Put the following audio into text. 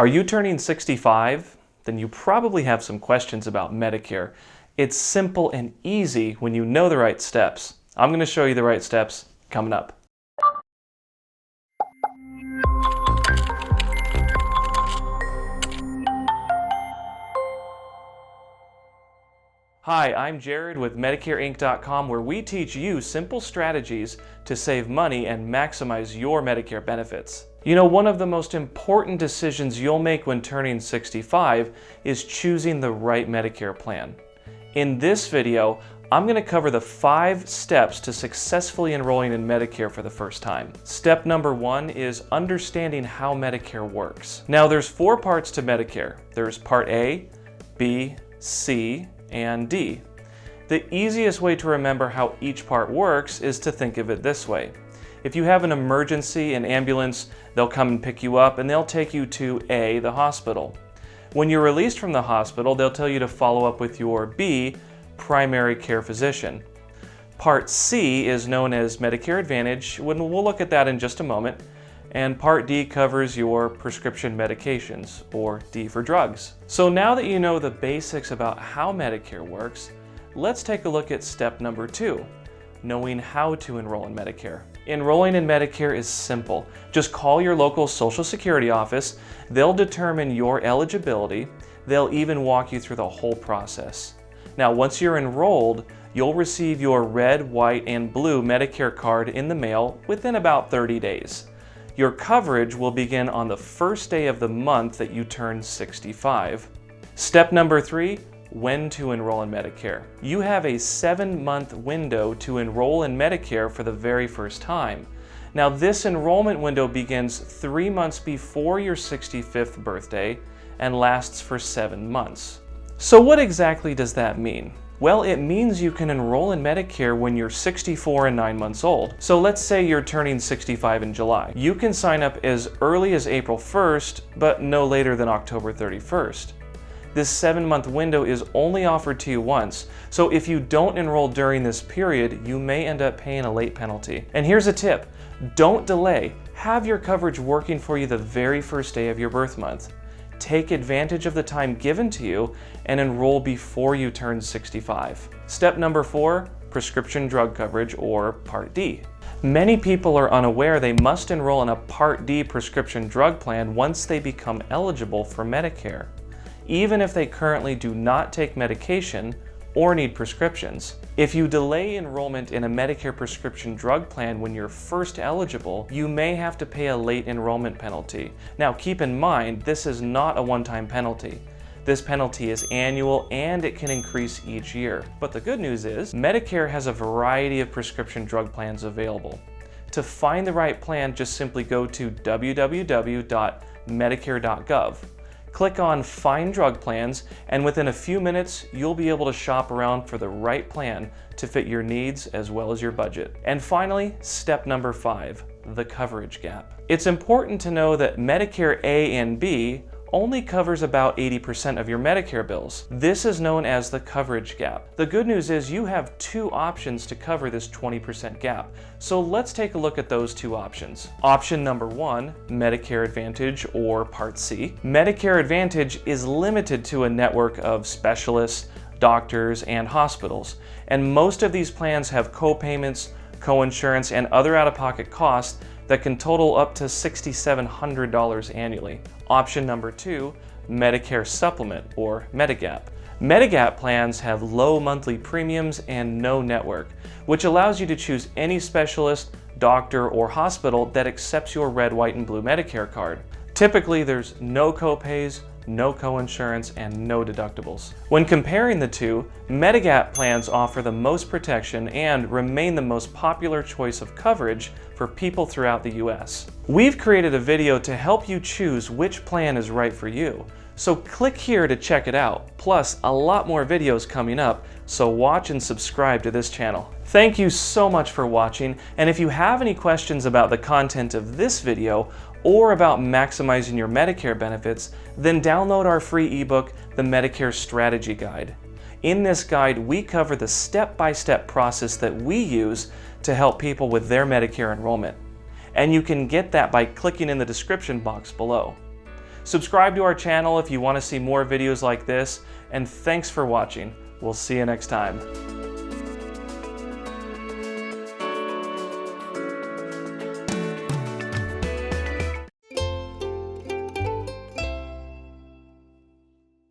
Are you turning 65? Then you probably have some questions about Medicare. It's simple and easy when you know the right steps. I'm going to show you the right steps coming up. Hi, I'm Jared with MedicareInc.com, where we teach you simple strategies to save money and maximize your Medicare benefits. You know, one of the most important decisions you'll make when turning 65 is choosing the right Medicare plan. In this video, I'm going to cover the 5 steps to successfully enrolling in Medicare for the first time. Step number 1 is understanding how Medicare works. Now, there's 4 parts to Medicare. There's Part A, B, C, and D. The easiest way to remember how each part works is to think of it this way. If you have an emergency, an ambulance, they'll come and pick you up and they'll take you to A, the hospital. When you're released from the hospital, they'll tell you to follow up with your B, primary care physician. Part C is known as Medicare Advantage, when we'll look at that in just a moment. And Part D covers your prescription medications, or D for drugs. So now that you know the basics about how Medicare works, let's take a look at step number 2, knowing how to enroll in Medicare. Enrolling in Medicare is simple. Just call your local Social Security office. They'll determine your eligibility. They'll even walk you through the whole process. Now, once you're enrolled, you'll receive your red, white, and blue Medicare card in the mail within about 30 days. Your coverage will begin on the first day of the month that you turn 65. Step number 3, when to enroll in Medicare. You have a 7-month window to enroll in Medicare for the very first time. Now, this enrollment window begins 3 months before your 65th birthday and lasts for 7 months. So what exactly does that mean? Well, it means you can enroll in Medicare when you're 64 and 9 months old. So let's say you're turning 65 in July. You can sign up as early as April 1st, but no later than October 31st. This 7-month window is only offered to you once, so if you don't enroll during this period, you may end up paying a late penalty. And here's a tip: don't delay. Have your coverage working for you the very first day of your birth month. Take advantage of the time given to you and enroll before you turn 65. Step number 4, prescription drug coverage, or Part D. Many people are unaware they must enroll in a Part D prescription drug plan once they become eligible for Medicare, even if they currently do not take medication or need prescriptions. If you delay enrollment in a Medicare prescription drug plan when you're first eligible, you may have to pay a late enrollment penalty. Now, keep in mind, this is not a one-time penalty. This penalty is annual and it can increase each year. But the good news is, Medicare has a variety of prescription drug plans available. To find the right plan, just simply go to www.medicare.gov. Click on Find Drug Plans, and within a few minutes, you'll be able to shop around for the right plan to fit your needs as well as your budget. And finally, step number 5, the coverage gap. It's important to know that Medicare A and B only covers about 80% of your Medicare bills. This is known as the coverage gap. The good news is you have 2 options to cover this 20% gap. So let's take a look at those 2 options. Option number 1, Medicare Advantage, or Part C. Medicare Advantage is limited to a network of specialists, doctors, and hospitals. And most of these plans have co-payments, co-insurance, and other out-of-pocket costs that can total up to $6,700 annually. Option number 2, Medicare Supplement, or Medigap. Medigap plans have low monthly premiums and no network, which allows you to choose any specialist, doctor, or hospital that accepts your red, white, and blue Medicare card. Typically, there's no co-pays, no co-insurance, and no deductibles. When comparing the two, Medigap plans offer the most protection and remain the most popular choice of coverage for people throughout the US. We've created a video to help you choose which plan is right for you. So click here to check it out, plus a lot more videos coming up, so watch and subscribe to this channel. Thank you so much for watching, and if you have any questions about the content of this video or about maximizing your Medicare benefits, then download our free ebook, The Medicare Strategy Guide. In this guide, we cover the step-by-step process that we use to help people with their Medicare enrollment. And you can get that by clicking in the description box below. Subscribe to our channel if you want to see more videos like this, and thanks for watching. We'll see you next time.